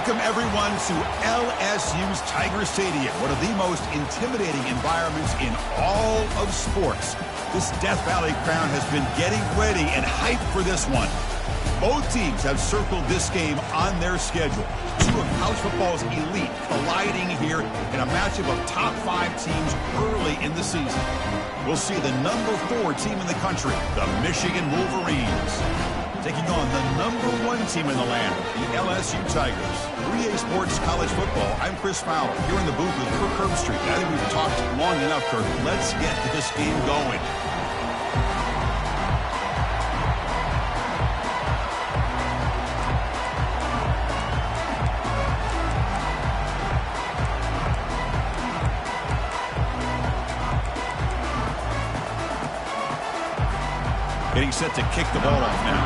Welcome, everyone, to LSU's Tiger Stadium, one of the most intimidating environments in all of sports. This Death Valley crowd has been getting ready and hyped for this one. Both teams have circled this game on their schedule. Two of college football's elite colliding here in a matchup of top 5 teams early in the season. We'll see the number 4 team in the country, the Michigan Wolverines, taking on the number 1 team in the land, the LSU Tigers. 3A Sports College Football, I'm Chris Fowler, here in the booth with Kirk Herbstreit. I think we've talked long enough, Kirk. Let's get this game going. Getting set to kick the ball off now.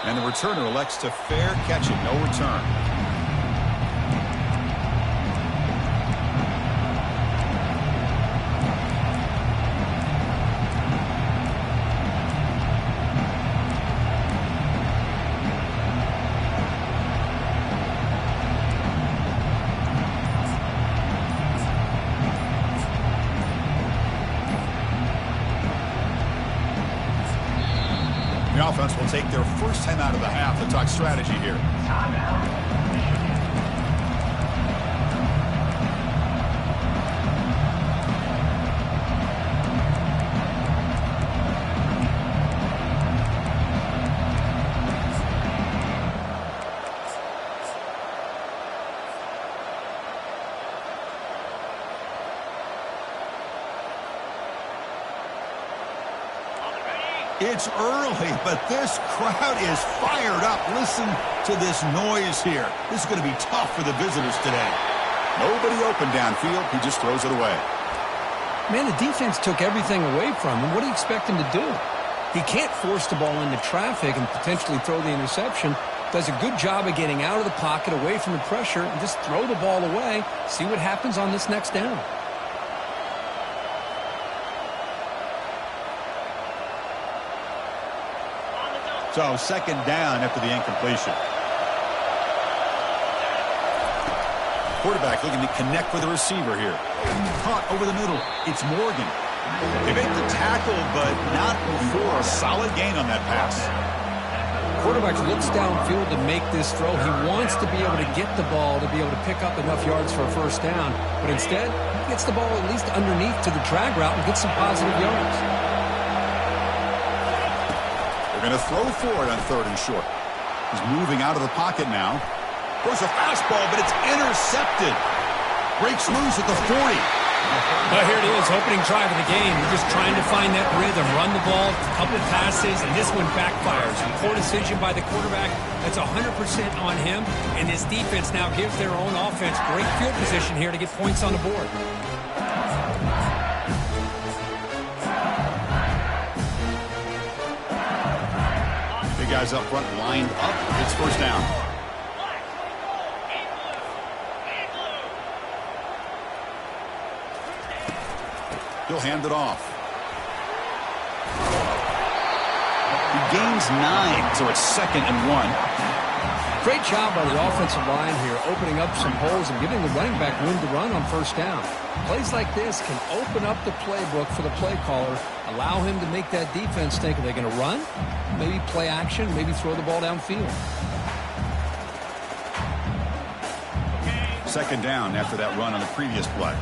And the returner elects to fair catch it, no return. The offense will take their first time out of the half to talk strategy here. It's early, but this crowd is fired up. Listen to this noise here. This is going to be tough for the visitors today. Nobody open downfield. He just throws it away. Man, the defense took everything away from him. What do you expect him to do? He can't force the ball into traffic and potentially throw the interception. Does a good job of getting out of the pocket, away from the pressure, and just throw the ball away. See what happens on this next down. So, second down after the incompletion. Quarterback looking to connect with the receiver here. Caught over the middle. It's Morgan. They make the tackle, but not before a solid gain on that pass. Quarterback looks downfield to make this throw. He wants to be able to get the ball to be able to pick up enough yards for a first down. But instead, he gets the ball at least underneath to the drag route and gets some positive yards. Going to throw for it on 3rd and short. He's moving out of the pocket now. Throws a fastball, but it's intercepted. Breaks loose at the 40. Well, here it is, opening drive of the game. You're just trying to find that rhythm, run the ball, a couple passes, and this one backfires. Poor decision by the quarterback. That's 100% on him, and his defense now gives their own offense great field position here to get points on the board. Guys up front lined up. It's first down. He'll hand it off. He gains 9, so it's 2nd and 1. Great job by the offensive line here, opening up some holes and giving the running back room to run on first down. Plays like this can open up the playbook for the play caller, allow him to make that defense think, are they going to run? Maybe play action, maybe throw the ball downfield. Second down after that run on the previous play.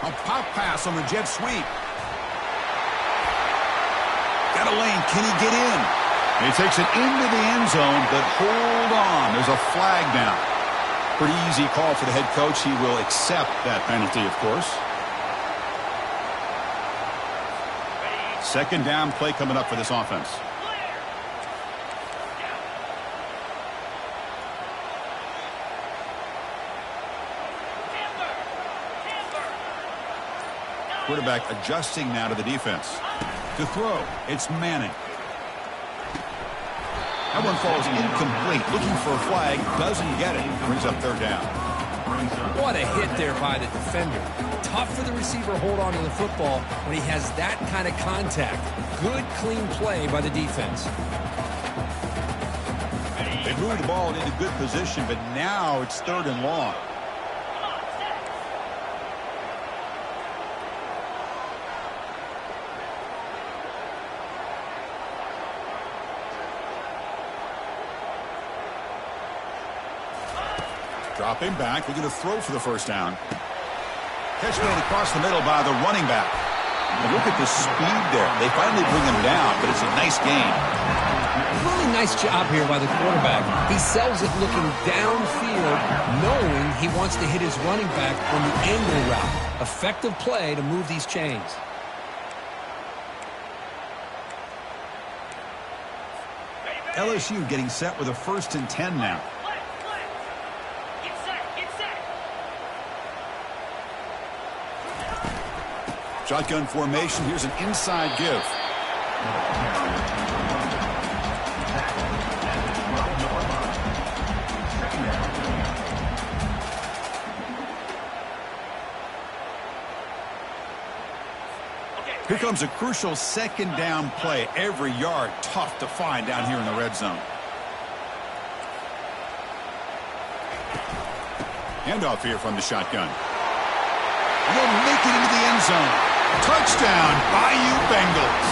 A pop pass on the jet sweep. Got a lane. Can he get in? He takes it into the end zone, but hold on. There's a flag down. Pretty easy call for the head coach. He will accept that penalty, of course. Second down play coming up for this offense. Quarterback adjusting now to the defense. To throw, it's Manning. That one falls incomplete. Looking for a flag, doesn't get it. Brings up third down. What a hit there by the defender. Tough for the receiver to hold on to the football when he has that kind of contact. Good, clean play by the defense. They moved the ball into good position, but now it's third and long. Dropping back, looking to throw for the first down. Catch made across the middle by the running back. And look at the speed there. They finally bring him down, but it's a nice gain. Really nice job here by the quarterback. He sells it looking downfield, knowing he wants to hit his running back on the angle route. Effective play to move these chains. LSU getting set with a 1st and 10 now. Shotgun formation. Here's an inside give. Here comes a crucial 2nd down play. Every yard tough to find down here in the red zone. Handoff here from the shotgun. They'll make it into the end zone. Touchdown, Bayou Bengals.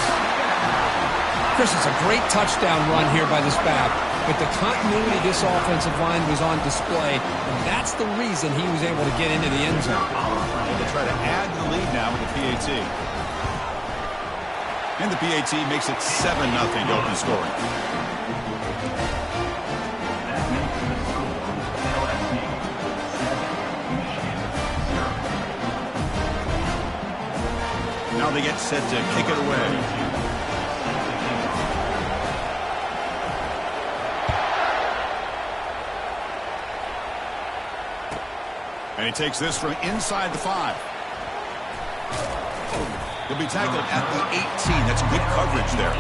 Chris, it's a great touchdown run here by this back. But the continuity of this offensive line was on display, and that's the reason he was able to get into the end zone. They'll try to add to the lead now with the PAT. And the PAT makes it 7-0 to open scoring. Now they get set to kick it away. And he takes this from inside the 5. He'll be tackled at the 18. That's good coverage there.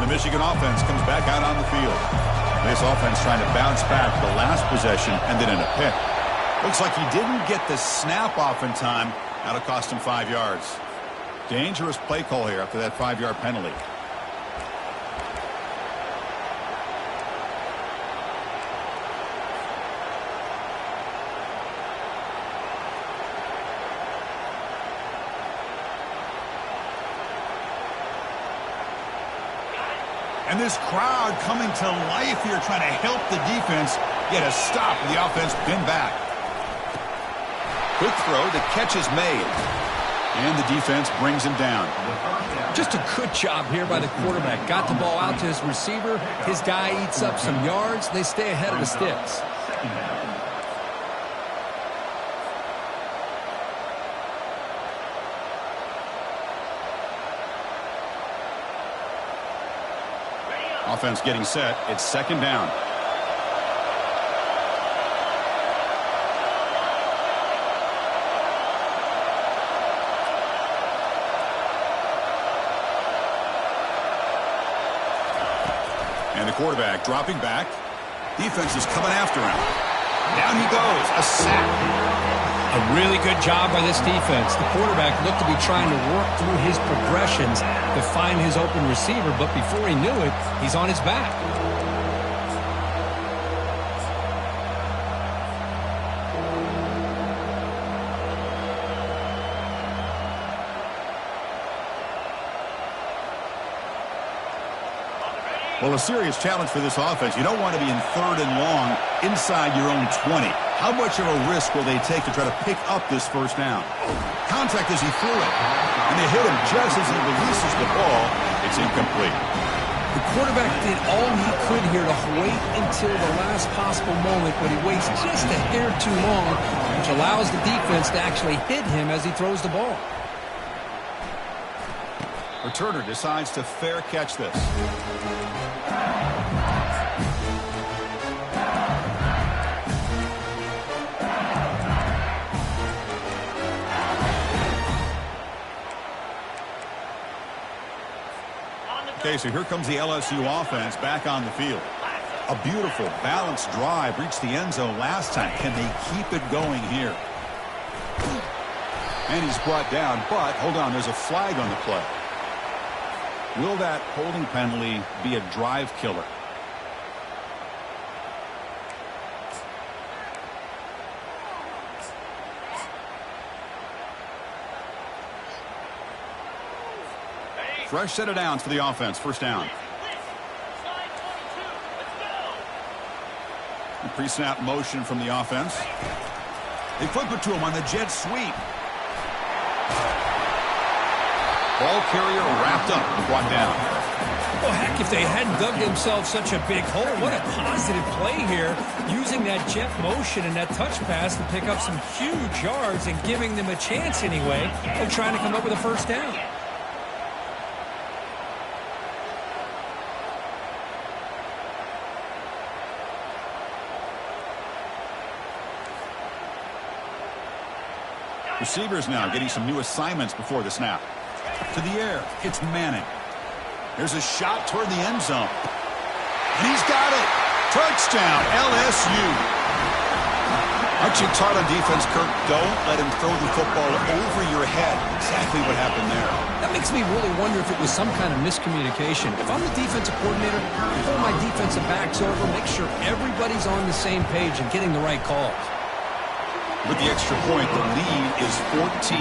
Michigan offense comes back out on the field. This offense trying to bounce back the last possession and then in a pick. Looks like he didn't get the snap off in time. That'll cost him 5 yards. Dangerous play call here after that 5-yard penalty. And this crowd coming to life here, trying to help the defense get a stop. The offense pinned back. Quick throw, the catch is made. And the defense brings him down. Just a good job here by the quarterback. Got the ball out to his receiver. His guy eats up some yards. They stay ahead of the sticks. Offense getting set. It's 2nd down. And the quarterback dropping back. Defense is coming after him. Down he goes. A sack. A really good job by this defense. The quarterback looked to be trying to work through his progressions to find his open receiver, but before he knew it, he's on his back. Well, a serious challenge for this offense. You don't want to be in 3rd and long inside your own 20. How much of a risk will they take to try to pick up this 1st down? Contact as he threw it. And they hit him just as he releases the ball. It's incomplete. The quarterback did all he could here to wait until the last possible moment, but he waits just a hair too long, which allows the defense to actually hit him as he throws the ball. Returner decides to fair catch this. Okay, so here comes the LSU offense back on the field. A beautiful, balanced drive reached the end zone last time. Can they keep it going here? And he's brought down, but hold on, there's a flag on the play. Will that holding penalty be a drive killer? Fresh set of downs for the offense. First down. Pre-snap motion from the offense. They flip it to him on the jet sweep. Ball carrier wrapped up and brought down. Well, heck, if they hadn't dug themselves such a big hole, what a positive play here, using that jet motion and that touch pass to pick up some huge yards and giving them a chance anyway of trying to come up with a first down. Receivers now getting some new assignments before the snap. To the air, it's Manning. There's a shot toward the end zone. And he's got it. Touchdown, LSU. Aren't you taught on defense, Kirk? Don't let him throw the football over your head. Exactly what happened there. That makes me really wonder if it was some kind of miscommunication. If I'm the defensive coordinator, I pull my defensive backs over, make sure everybody's on the same page and getting the right calls. With the extra point, the lead is 14.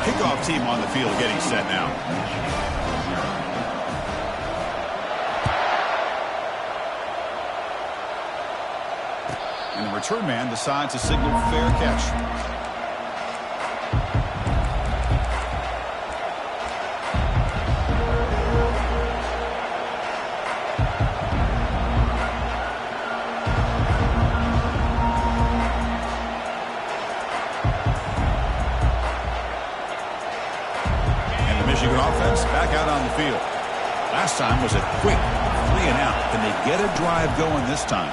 Kickoff team on the field getting set now. And the return man decides to signal fair catch. Back out on the field. Last time was a quick 3-and-out. Can they get a drive going this time?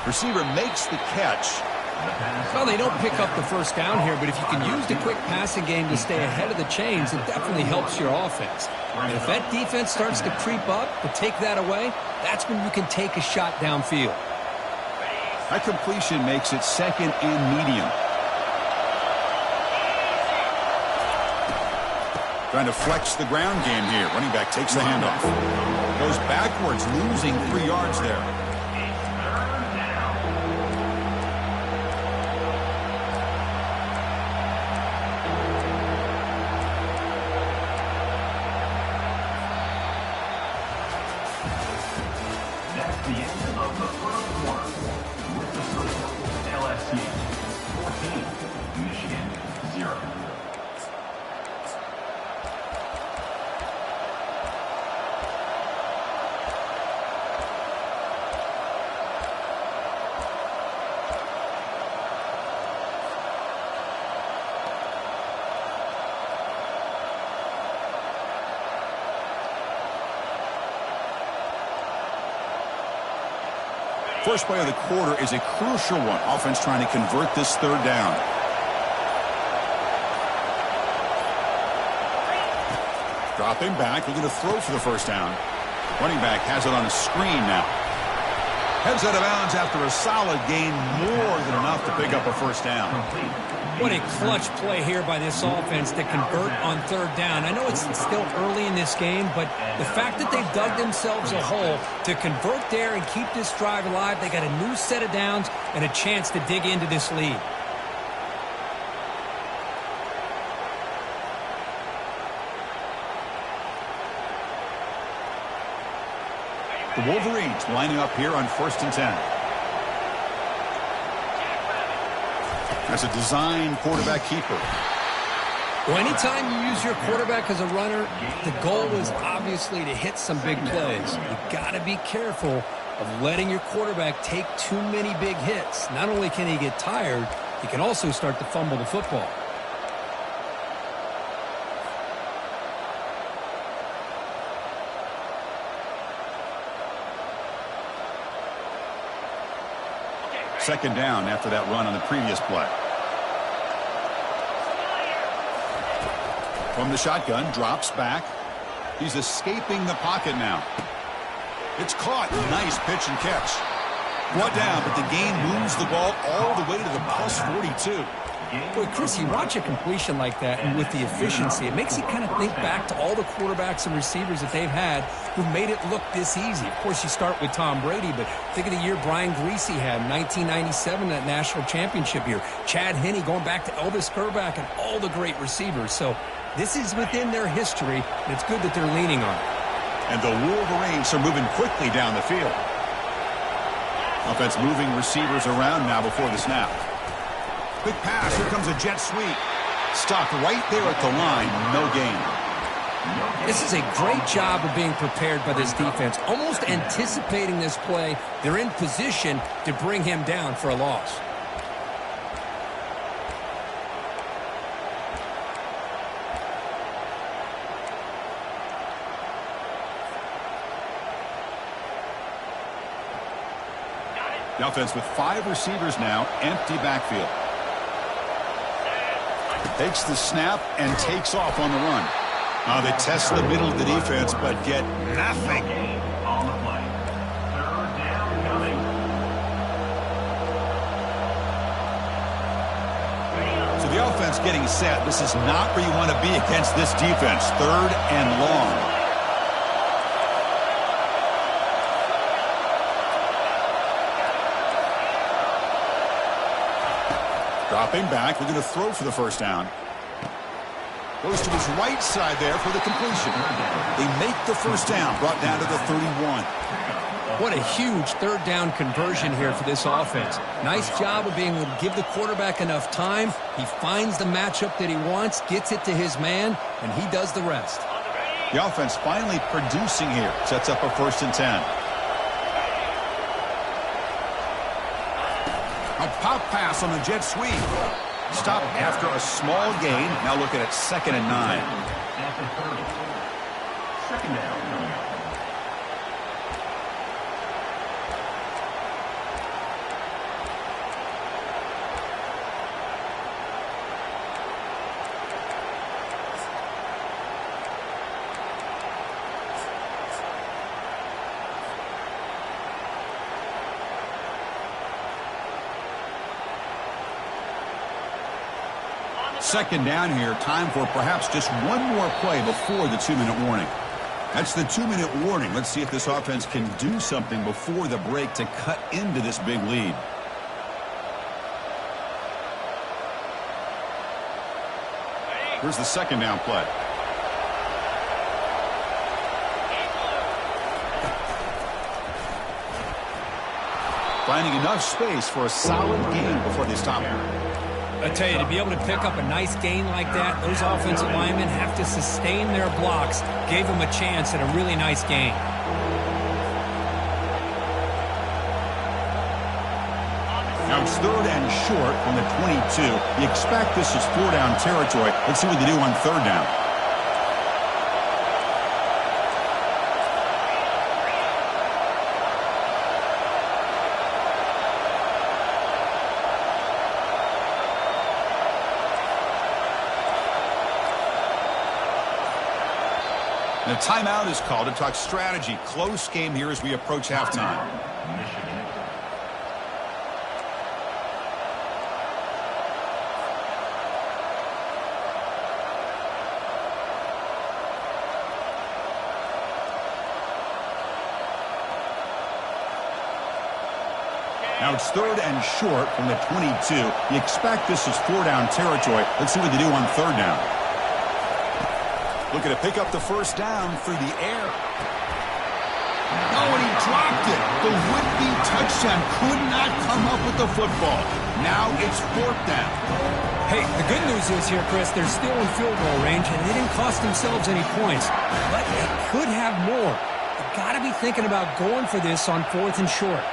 Receiver makes the catch. Well, they don't pick up the first down here, but if you can use the quick passing game to stay ahead of the chains, it definitely helps your offense. And if that defense starts to creep up to take that away, that's when you can take a shot downfield. That completion makes it second and medium. Trying to flex the ground game here. Running back takes the handoff. Goes backwards, losing 3 yards there. That's the end of the first quarter. With the score, LSU 14, Michigan 0. First play of the quarter is a crucial one. Offense trying to convert this third down. Dropping back, looking to throw for the first down. Running back has it on a screen now. Heads out of bounds after a solid gain, more than enough to pick up a first down. What a clutch play here by this offense to convert on third down. I know it's still early in this game, but the fact that they've dug themselves a hole to convert there and keep this drive alive, they got a new set of downs and a chance to dig into this lead. The Wolverines lining up here on 1st and 10. As a design quarterback keeper. Well, anytime you use your quarterback as a runner, the goal is obviously to hit some big plays. You've got to be careful of letting your quarterback take too many big hits. Not only can he get tired, he can also start to fumble the football. Second down after that run on the previous play. From the shotgun, drops back. He's escaping the pocket now. It's caught. Nice pitch and catch. Brought down, but the gain moves the ball all the way to the plus 42. Boy, Chris, you watch a completion like that, and with the efficiency, it makes you kind of think back to all the quarterbacks and receivers that they've had who made it look this easy. Of course, you start with Tom Brady, but think of the year Brian Greasy had in 1997, that national championship year. Chad Henne going back to Elvis Kerback and all the great receivers. So this is within their history, and it's good that they're leaning on it. And the Wolverines are moving quickly down the field. Offense moving receivers around now before the snap. Quick pass. Here comes a jet sweep. Stopped right there at the line. No gain. This is a great job of being prepared by this defense. Almost anticipating this play. They're in position to bring him down for a loss. The offense with 5 receivers now. Empty backfield. Takes the snap and takes off on the run. They test the middle of the defense, but get nothing. On the play. Third down coming. So the offense getting set. This is not where you want to be against this defense. Third and long. Dropping back, looking to throw for the first down. Goes to his right side there for the completion. They make the first down, brought down to the 31. What a huge third down conversion here for this offense. Nice job of being able to give the quarterback enough time. He finds the matchup that he wants, gets it to his man, and he does the rest. The offense finally producing here. Sets up a 1st and 10. A pop pass on the jet sweep. Stop after a small gain. Now looking at 2nd and 9. At the 30. Second down coming up. Second down here. Time for perhaps just one more play before the 2-minute warning. That's the 2-minute warning. Let's see if this offense can do something before the break to cut into this big lead. Here's the second down play. Finding enough space for a solid gain before they stop here. I tell you, to be able to pick up a nice gain like that, those offensive linemen have to sustain their blocks. Gave them a chance at a really nice gain. Now it's 3rd and short from the 22. You expect this is 4-down territory. Let's see what they do on 3rd down. And a timeout is called to talk strategy. Close game here as we approach halftime. Michigan. Now it's 3rd and short from the 22. You expect this is 4-down territory. Let's see what they do on 3rd down. Looking to pick up the first down through the air. Oh, and he dropped it. The would-be touchdown could not come up with the football. Now it's 4th down. Hey, the good news is here, Chris, they're still in field goal range, and they didn't cost themselves any points. But they could have more. They've got to be thinking about going for this on 4th and short.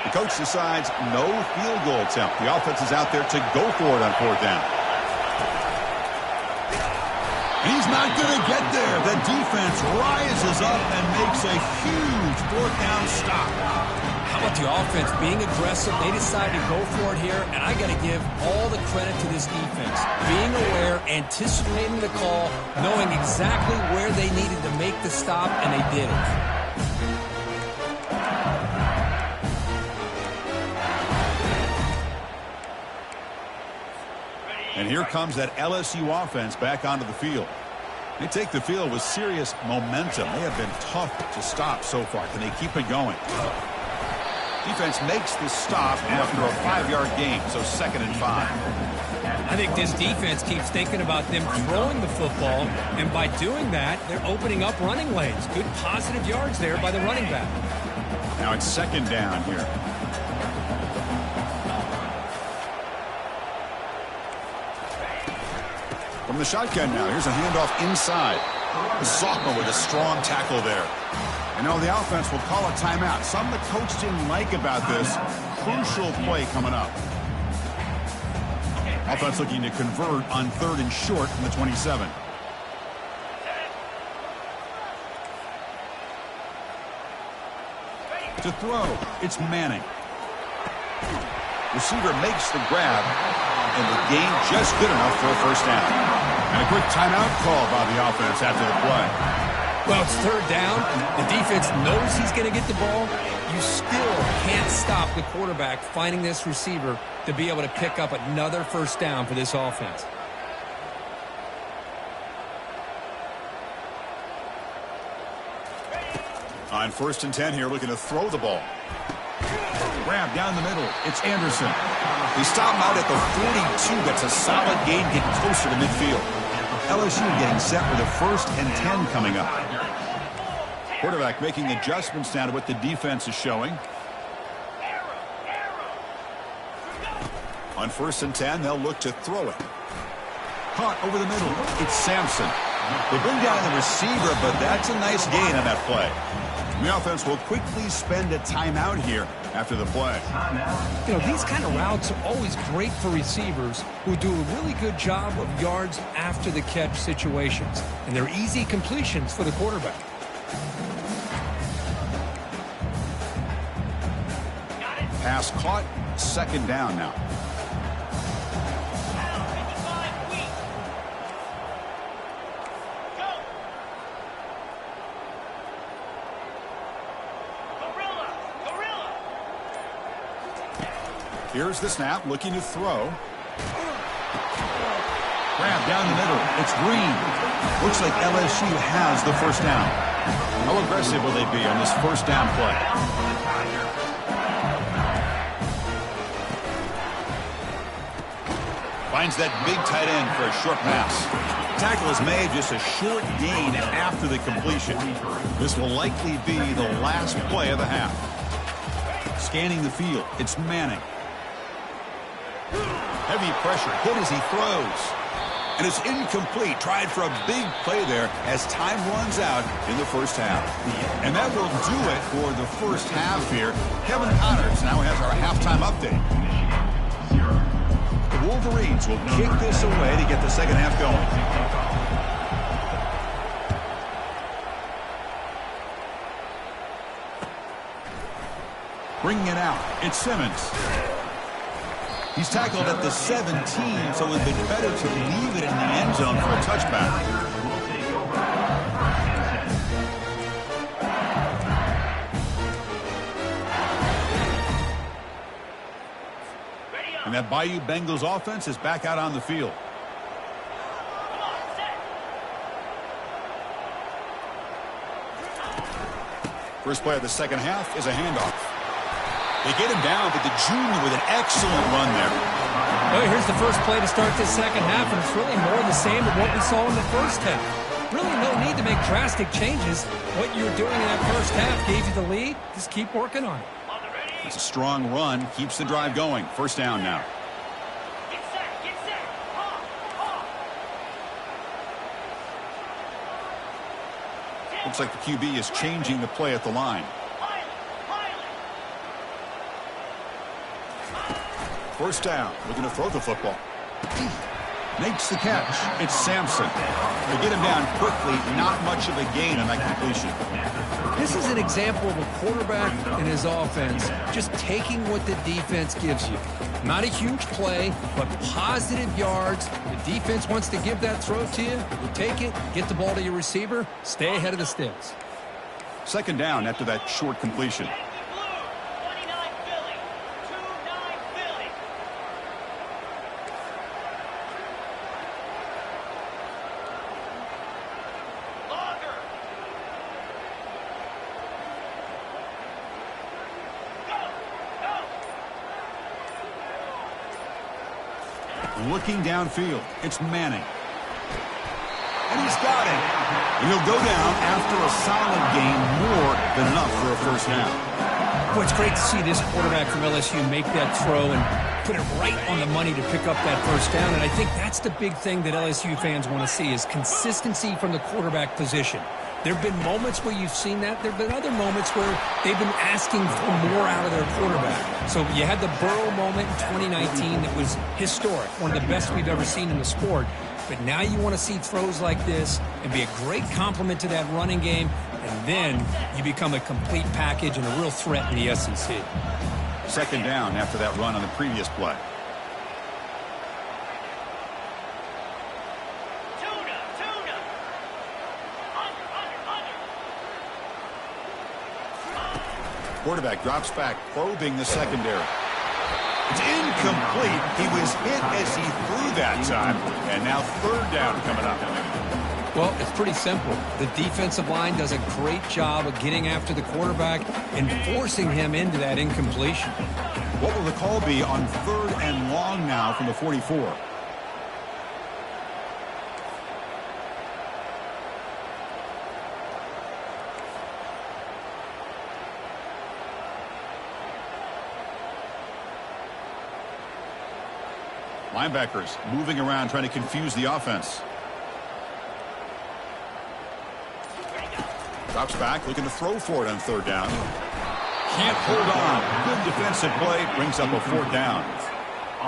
The coach decides no field goal attempt. The offense is out there to go for it on 4th down. He's not going to get there. The defense rises up and makes a huge 4th down stop. How about the offense being aggressive? They decide to go for it here, and I got to give all the credit to this defense. Being aware, anticipating the call, knowing exactly where they needed to make the stop, and they did it. And here comes that LSU offense back onto the field. They take the field with serious momentum. They have been tough to stop so far. Can they keep it going? Defense makes the stop after a 5-yard gain, so 2nd and 5. I think this defense keeps thinking about them throwing the football, and by doing that, they're opening up running lanes. Good positive yards there by the running back. Now it's 2nd down here. From the shotgun now, here's a handoff inside. The sophomore with a strong tackle there. And now the offense will call a timeout. Something the coach didn't like about this. Crucial play coming up. Offense looking to convert on 3rd and short from the 27. To throw, it's Manning. Receiver makes the grab, and the gain just good enough for a 1st down. And a quick timeout call by the offense after the play. Well, it's 3rd down. The defense knows he's going to get the ball. You still can't stop the quarterback finding this receiver to be able to pick up another 1st down for this offense. On 1st and 10 here, looking to throw the ball. Grab down the middle. It's Anderson. They stop him out at the 42. That's a solid gain, getting closer to midfield. LSU getting set with a 1st and 10 coming up. Quarterback making adjustments now to what the defense is showing. On 1st and 10, they'll look to throw it. Caught over the middle. It's Sampson. They bring down the receiver, but that's a nice gain on that play. The offense will quickly spend a timeout here after the play. You know, these kind of routes are always great for receivers who do a really good job of yards after the catch situations. And they're easy completions for the quarterback. Pass caught, 2nd down now. Here's the snap, looking to throw. Grab down the middle. It's Green. Looks like LSU has the 1st down. How aggressive will they be on this 1st down play? Finds that big tight end for a short pass. Tackle is made, just a short gain after the completion. This will likely be the last play of the half. Scanning the field, it's Manning. Heavy pressure, hit as he throws. And it's incomplete. Tried for a big play there as time runs out in the 1st half. And that will do it for the 1st half here. Kevin Connors now has our halftime update. The Wolverines will kick this away to get the 2nd half going. Bringing it out, it's Simmons. He's tackled at the 17, so it would have been better to leave it in the end zone for a touchback. And that Bayou Bengals offense is back out on the field. First play of the 2nd half is a handoff. They get him down, but the junior with an excellent run there. Well, here's the first play to start this second half, and it's really more the same of what we saw in the first half. Really no need to make drastic changes. What you were doing in that first half gave you the lead. Just keep working on it. It's a strong run. Keeps the drive going. First down now. Looks like the QB is changing the play at the line. First down. Looking to throw the football. Makes the catch. It's Sampson. They get him down quickly. Not much of a gain on that completion. This is an example of a quarterback and his offense just taking what the defense gives you. Not a huge play, but positive yards. The defense wants to give that throw to you. You take it, get the ball to your receiver, stay ahead of the sticks. Second down after that short completion. Looking downfield, it's Manning. And he's got it. And he'll go down after a solid gain, more than enough for a first down. Boy, it's great to see this quarterback from LSU make that throw and put it right on the money to pick up that first down. And I think that's the big thing that LSU fans want to see is consistency from the quarterback position. There have been moments where you've seen that. There have been other moments where they've been asking for more out of their quarterback. So you had the Burrow moment in 2019 that was historic, one of the best we've ever seen in the sport. But now you want to see throws like this and be a great complement to that running game, and then you become a complete package and a real threat in the SEC. Second down after that run on the previous play. Quarterback drops back, probing the secondary. It's incomplete. He was hit as he threw that time. And now third down coming up. Well, it's pretty simple. The defensive line does a great job of getting after the quarterback and forcing him into that incompletion. What will the call be on third and long now from the 44? Linebackers moving around trying to confuse the offense. Drops back, looking to throw for it on third down. Can't hold on. Good defensive play, brings up a fourth down.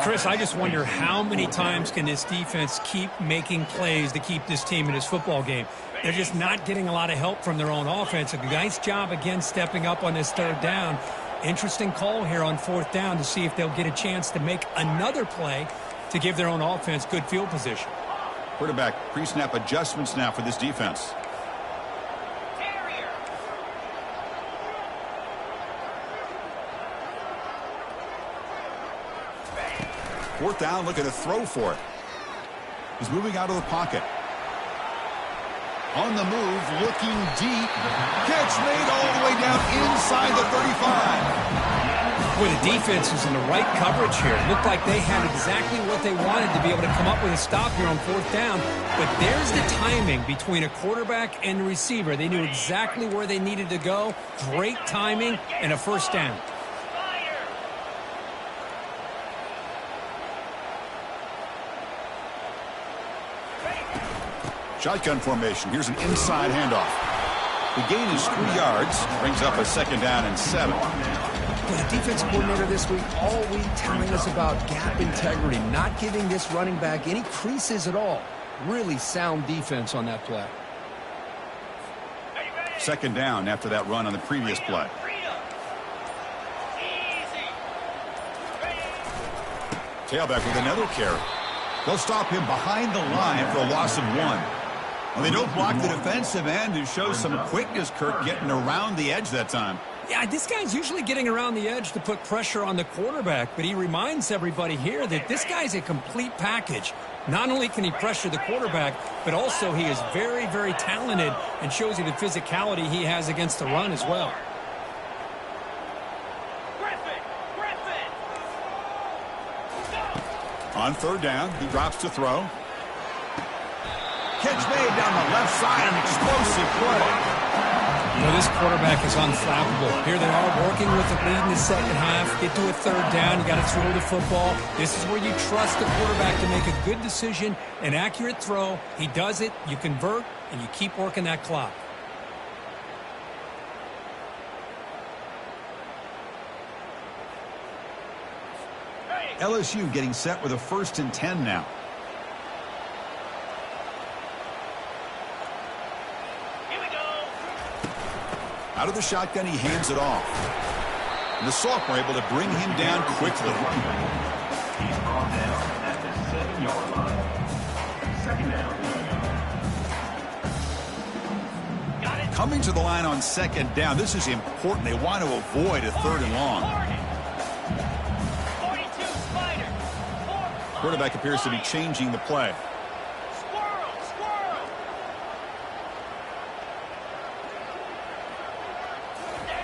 Chris, I just wonder how many times can this defense keep making plays to keep this team in this football game. They're just not getting a lot of help from their own offense. A nice job again stepping up on this third down. Interesting call here on fourth down to see if they'll get a chance to make another play to give their own offense good field position. Quarterback pre-snap adjustments now for this defense. Fourth down, looking to throw for it. He's moving out of the pocket. On the move, looking deep. Catch made all the way down inside the 35. Boy, the defense is in the right coverage here. It looked like they had exactly what they wanted to be able to come up with a stop here on fourth down. But there's the timing between a quarterback and the receiver. They knew exactly where they needed to go. Great timing and a first down. Shotgun formation. Here's an inside handoff. The gain is 3 yards. Brings up a second down and 7. Well, the defense coordinator this week all week telling us about gap integrity, not giving this running back any creases at all. Really sound defense on that play. Second down after that run on the previous play. Tailback with another carry. They'll stop him behind the line for a loss of 1. Well, they don't block the defensive end, who shows some quickness, Kirk, getting around the edge that time. Yeah, this guy's usually getting around the edge to put pressure on the quarterback, but he reminds everybody here that this guy's a complete package. Not only can he pressure the quarterback, but also he is very, very talented and shows you the physicality he has against the run as well. On third down, he drops to throw. Catch made down the left side, an explosive play. Well, this quarterback is unflappable. Here they are working with the lead in the second half. Get to a third down. You got to throw the football. This is where you trust the quarterback to make a good decision, an accurate throw. He does it, you convert, and you keep working that clock. LSU getting set with a 1st and 10 now. Out of the shotgun, he hands it off. And the sophomore able to bring him down quickly. He's brought down at the 7-yard line. Second down. Coming to the line on second down, this is important. They want to avoid a 3rd and long. Quarterback appears to be changing the play.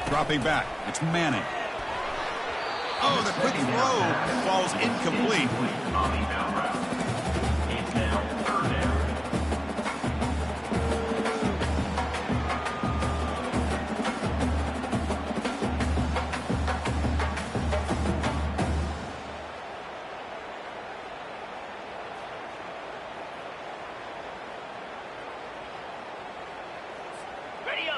Dropping back, it's Manning. Oh, the quick throw falls incomplete. On the out route. It's now 3rd down.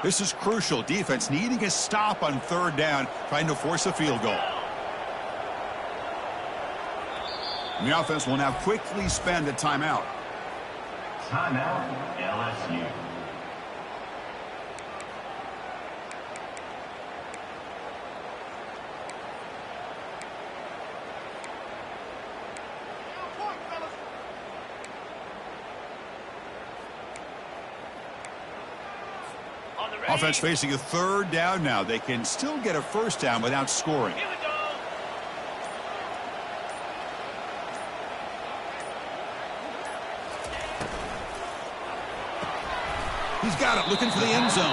This is crucial. Defense needing a stop on 3rd down, trying to force a field goal. And the offense will now quickly spend a timeout. Timeout, LSU. Offense facing a 3rd down now. They can still get a 1st down without scoring. He's got it, looking for the end zone.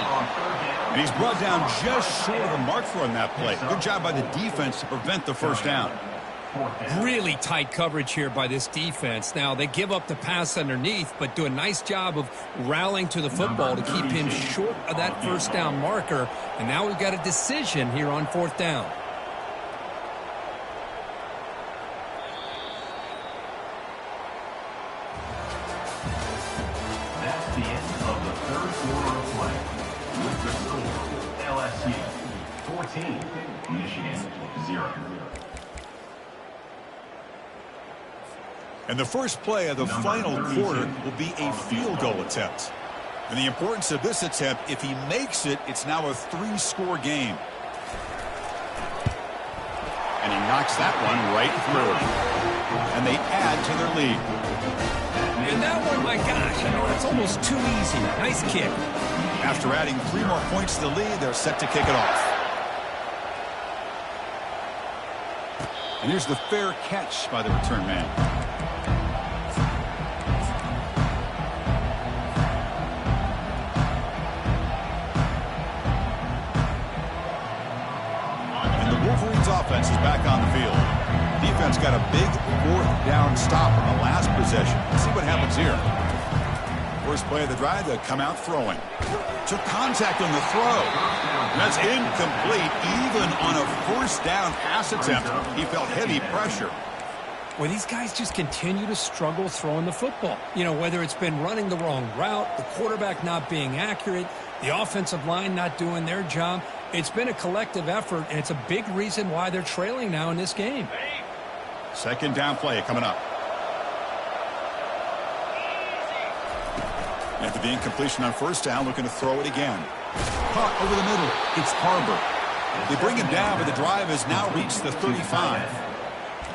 And he's brought down just short of the marker on that play. Good job by the defense to prevent the 1st down. Really tight coverage here by this defense. Now, they give up the pass underneath, but do a nice job of rallying to the football to keep him short of that 1st down marker. And now we've got a decision here on 4th down. That's the end of the 3rd quarter of play. With the score, LSU 14, Michigan 0. And the first play of the final quarter will be a field goal attempt. And the importance of this attempt, if he makes it, it's now a 3-score game. And he knocks that one right through. And they add to their lead. And that one, my gosh, that's almost too easy. Nice kick. After adding 3 more points to the lead, they're set to kick it off. And here's the fair catch by the return man. Offense is back on the field. Defense got a big 4th down stop on the last possession. Let's see what happens here. First play of the drive, they'll come out throwing. Took contact on the throw. That's incomplete. Even on a 1st down pass attempt, he felt heavy pressure. Well, these guys just continue to struggle throwing the football. You know, whether it's been running the wrong route, the quarterback not being accurate, the offensive line not doing their job. It's been a collective effort, and it's a big reason why they're trailing now in this game. 2nd down play coming up. After the incompletion on 1st down, looking to throw it again. Caught over the middle. It's Harbor. They bring him down, but the drive has now reached the 35.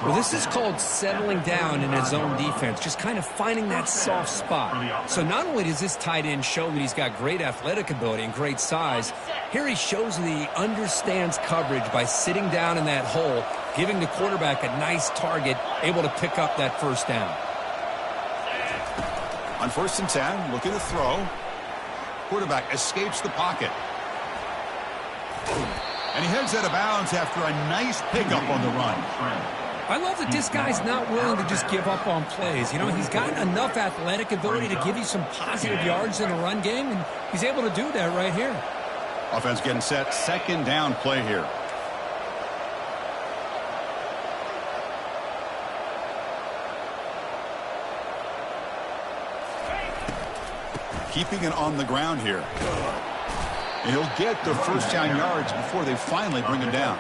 Well, this is called settling down in his own defense, just kind of finding that soft spot. So not only does this tight end show that he's got great athletic ability and great size, here he shows that he understands coverage by sitting down in that hole, giving the quarterback a nice target, able to pick up that 1st down. On 1st and 10, looking to throw. Quarterback escapes the pocket. And he heads out of bounds after a nice pickup on the run. I love that this guy's not willing to just give up on plays. You know, he's got enough athletic ability to give you some positive yards in the run game, and he's able to do that right here. Offense getting set. Second down play here. Keeping it on the ground here. And he'll get the first down yards before they finally bring him down.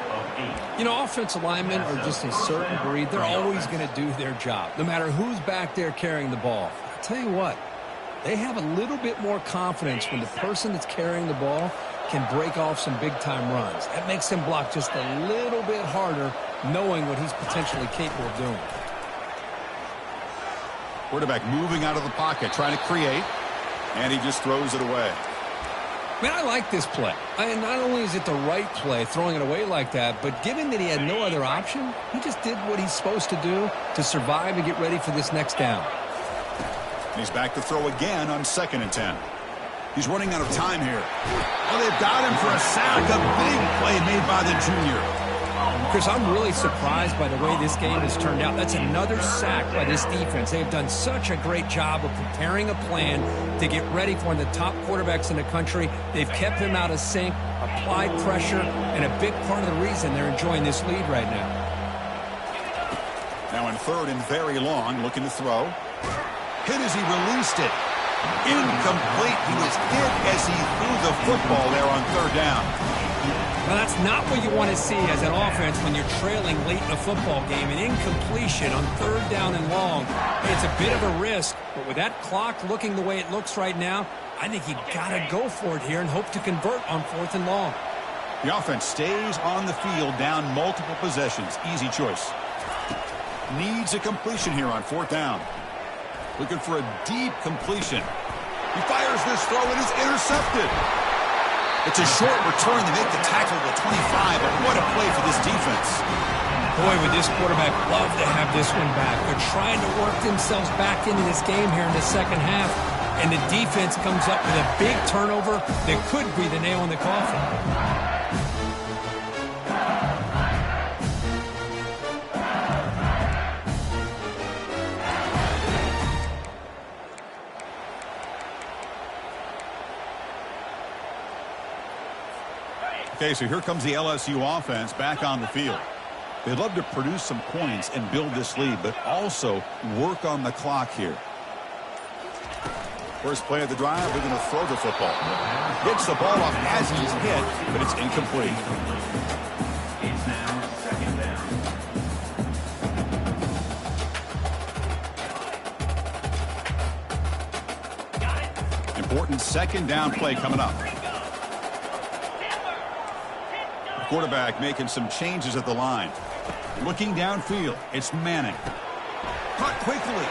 You know, offensive linemen are just a certain breed. They're always going to do their job, no matter who's back there carrying the ball. I'll tell you what, they have a little bit more confidence when the person that's carrying the ball can break off some big-time runs. That makes them block just a little bit harder, knowing what he's potentially capable of doing. Quarterback moving out of the pocket, trying to create, and he just throws it away. Man, I like this play. Not only is it the right play, throwing it away like that, but given that he had no other option, he just did what he's supposed to do to survive and get ready for this next down. He's back to throw again on 2nd and 10. He's running out of time here. Oh, they've got him for a sack. A big play made by the junior. Chris, I'm really surprised by the way this game has turned out. That's another sack by this defense. They have done such a great job of preparing a plan to get ready for one of the top quarterbacks in the country. They've kept him out of sync, applied pressure, and a big part of the reason they're enjoying this lead right now. Now in 3rd and very long, looking to throw. Hit as he released it. Incomplete. He was hit as he threw the football there on 3rd down. Well, that's not what you want to see as an offense when you're trailing late in a football game. An incompletion on 3rd down and long. It's a bit of a risk, but with that clock looking the way it looks right now, I think you got to go for it here and hope to convert on 4th and long. The offense stays on the field, down multiple possessions. Easy choice. Needs a completion here on 4th down. Looking for a deep completion. He fires this throw and is intercepted. It's a short return to make the tackle to the 25, but what a play for this defense. Boy, would this quarterback love to have this one back. They're trying to work themselves back into this game here in the second half, and the defense comes up with a big turnover that could be the nail in the coffin. Okay, so here comes the LSU offense back on the field. They'd love to produce some points and build this lead, but also work on the clock here. First play of the drive, they're going to throw the football. Hits the ball off as he's hit, but it's incomplete. It's now 2nd down. Important 2nd down play coming up. Quarterback making some changes at the line. Looking downfield, it's Manning. Caught quickly.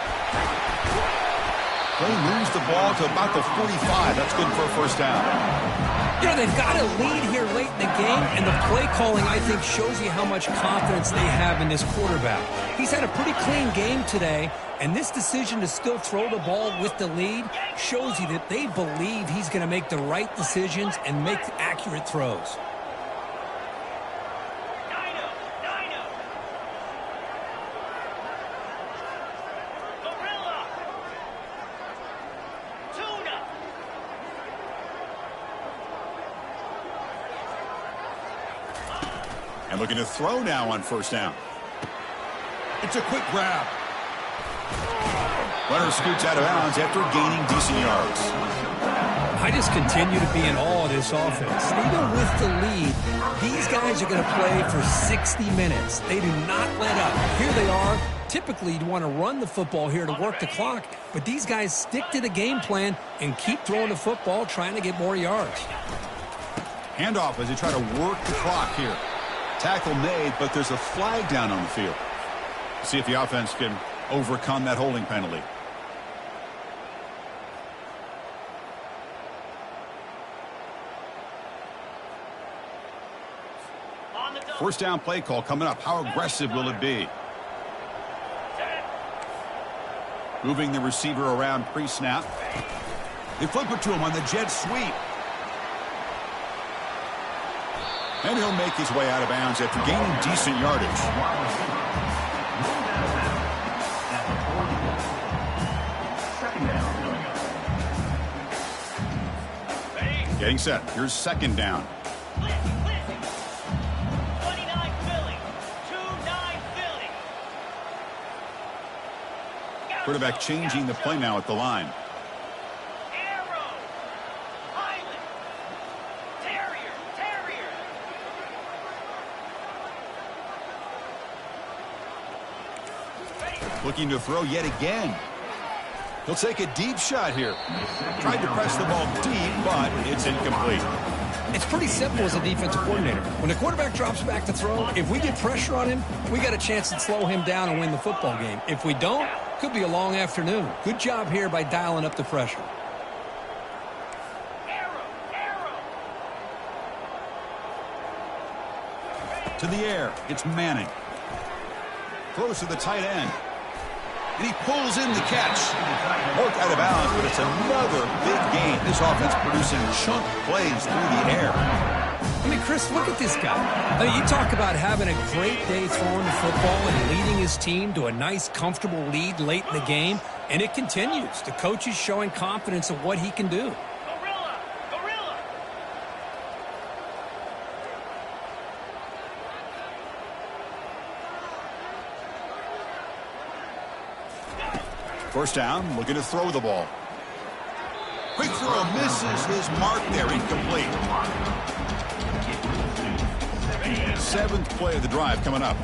They lose the ball to about the 45. That's good for a 1st down. You know, they've got a lead here late in the game, and the play calling, I think, shows you how much confidence they have in this quarterback. He's had a pretty clean game today, and this decision to still throw the ball with the lead shows you that they believe he's going to make the right decisions and make accurate throws. And looking to throw now on 1st down. It's a quick grab. Runner scoots out of bounds after gaining decent yards. I just continue to be in awe of this offense. Even with the lead, these guys are going to play for 60 minutes. They do not let up. Here they are. Typically, you'd want to run the football here to work the clock, but these guys stick to the game plan and keep throwing the football, trying to get more yards. Handoff as they try to work the clock here. Tackle made, but there's a flag down on the field. See if the offense can overcome that holding penalty. First down play call coming up. How aggressive will it be? Moving the receiver around pre-snap. They flip it to him on the jet sweep. And he'll make his way out of bounds after gaining decent yardage. At the 40. Second down coming up. Getting set. Here's second down. Quarterback changing the play now at the line. Looking to throw yet again. He'll take a deep shot here. Tried to press the ball deep, but it's incomplete. It's pretty simple as a defensive coordinator. When the quarterback drops back to throw, if we get pressure on him, we got a chance to slow him down and win the football game. If we don't, could be a long afternoon. Good job here by dialing up the pressure. To the air. It's Manning. Throws to the tight end. And he pulls in the catch. Worked out of bounds, but it's another big gain. This offense producing chunk plays through the air. I mean, Chris, look at this guy. I mean, you talk about having a great day throwing the football and leading his team to a nice, comfortable lead late in the game, and it continues. The coach is showing confidence of what he can do. First down, looking to throw the ball. Quick throw misses his mark there, incomplete. Seventh play of the drive coming up.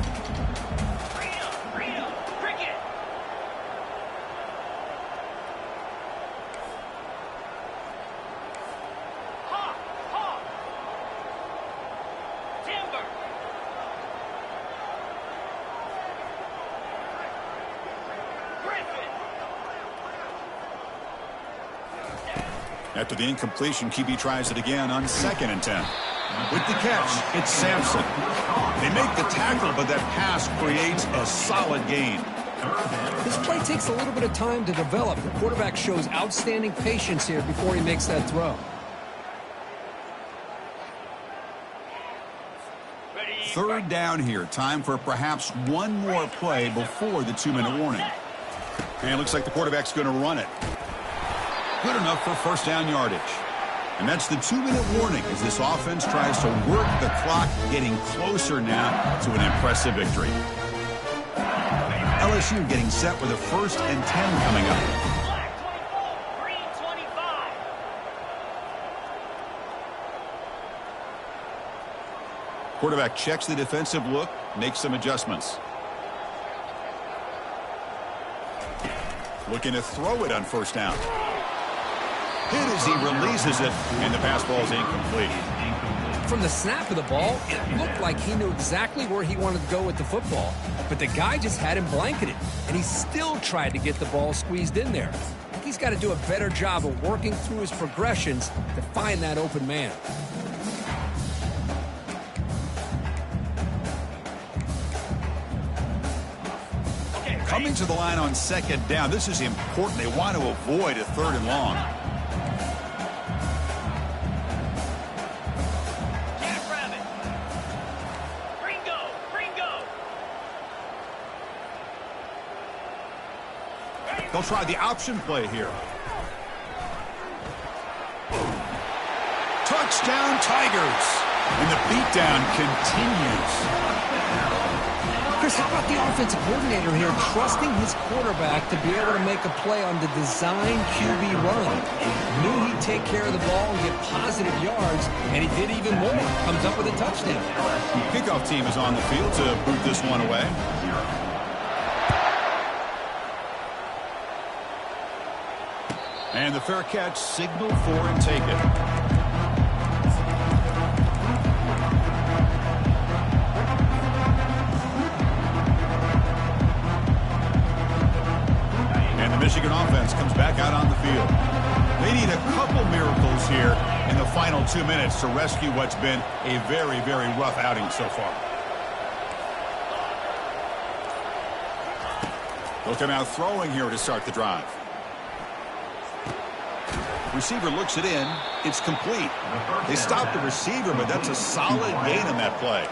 After the incompletion, QB tries it again on 2nd and 10. With the catch, it's Sampson. They make the tackle, but that pass creates a solid gain. This play takes a little bit of time to develop. The quarterback shows outstanding patience here before he makes that throw. Third down here. Time for perhaps one more play before the 2-minute warning. And it looks like the quarterback's going to run it. Good enough for first down yardage. And that's the 2-minute warning as this offense tries to work the clock, getting closer now to an impressive victory. LSU getting set with a 1st and 10 coming up. Quarterback checks the defensive look, makes some adjustments. Looking to throw it on first down. Hit as he releases it, and the pass ball is incomplete. From the snap of the ball, it looked like he knew exactly where he wanted to go with the football. But the guy just had him blanketed, and he still tried to get the ball squeezed in there. I think he's got to do a better job of working through his progressions to find that open man. Coming to the line on 2nd down. This is important. They want to avoid a 3rd and long. They'll try the option play here. Touchdown, Tigers. And the beatdown continues. Chris, how about the offensive coordinator here trusting his quarterback to be able to make a play on the design QB run? Knew he'd take care of the ball and get positive yards, and he did even more. Comes up with a touchdown. Kickoff team is on the field to boot this one away. And the fair catch, signal for and take it. And the Michigan offense comes back out on the field. They need a couple miracles here in the final 2 minutes to rescue what's been a very, very rough outing so far. They'll come out throwing here to start the drive. Receiver looks it in. It's complete. They stopped the receiver, but that's a solid gain on that play.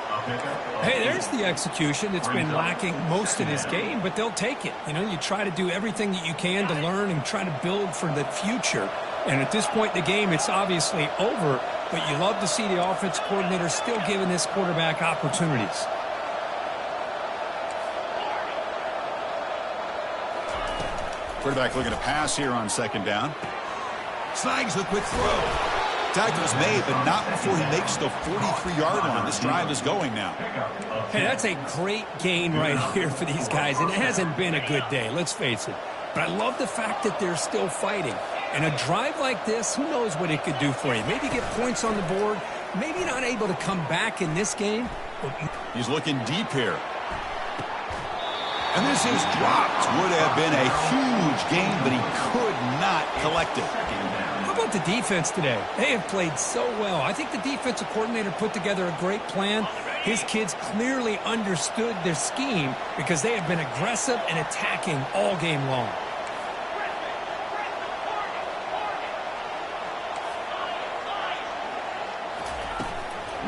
Hey, there's the execution that's been lacking most of this game, but they'll take it. You know, you try to do everything that you can to learn and try to build for the future. And at this point in the game, it's obviously over, but you love to see the offensive coordinator still giving this quarterback opportunities. Quarterback looking to pass here on second down. Snags the quick throw. Tackle's made, but not before he makes the 43-yard line. This drive is going now. Hey, that's a great gain right here for these guys, and it hasn't been a good day, let's face it. But I love the fact that they're still fighting. And a drive like this, who knows what it could do for you. Maybe get points on the board, maybe not able to come back in this game. He's looking deep here. And this is dropped. Would have been a huge gain, but he could not collect it. How about the defense today? They have played so well. I think the defensive coordinator put together a great plan. His kids clearly understood their scheme because they have been aggressive and attacking all game long.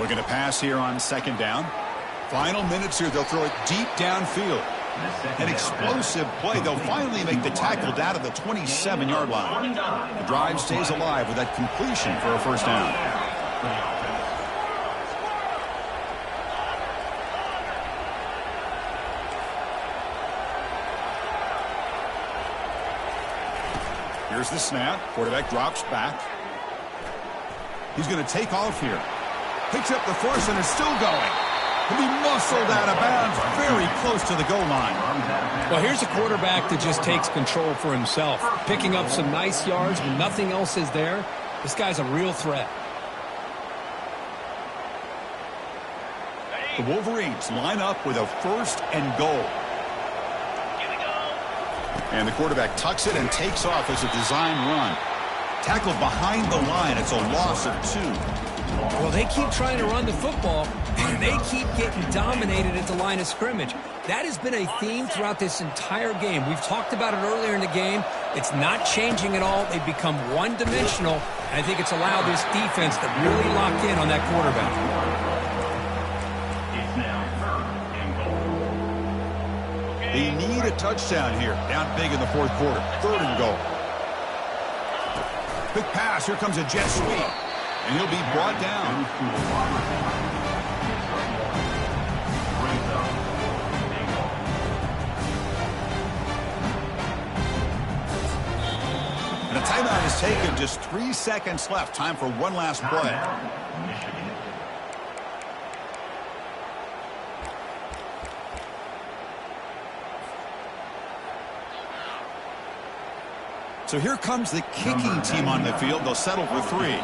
Looking to pass here on second down. Final minutes here. They'll throw it deep downfield. An explosive play. They'll finally make the tackle down to the 27-yard line. The drive stays alive with that completion for a first down. Here's the snap. Quarterback drops back. He's going to take off here. Picks up the force and is still going. He'll be muscled out of bounds very close to the goal line. Well, here's a quarterback that just takes control for himself. Picking up some nice yards when nothing else is there. This guy's a real threat. The Wolverines line up with a first and goal. And the quarterback tucks it and takes off as a design run. Tackled behind the line. It's a loss of 2. Well, they keep trying to run the football, and they keep getting dominated at the line of scrimmage. That has been a theme throughout this entire game. We've talked about it earlier in the game. It's not changing at all. They've become one-dimensional, and I think it's allowed this defense to really lock in on that quarterback. It's now third and goal. They need a touchdown here. Down big in the fourth quarter. Third and goal. Quick pass. Here comes a jet sweep. And he'll be brought down. And a timeout is taken. Just 3 seconds left. Time for one last play. So here comes the kicking team on the field. They'll settle for 3.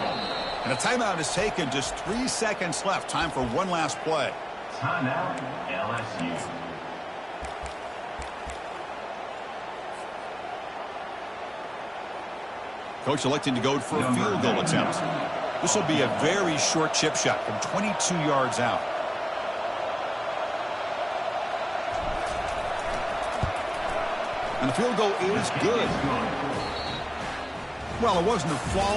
And a timeout is taken. Just 3 seconds left. Time for one last play. Timeout, LSU. Coach electing to go for a field goal attempt. This will be a very short chip shot from 22 yards out. And the field goal is good. Well, it wasn't a flawless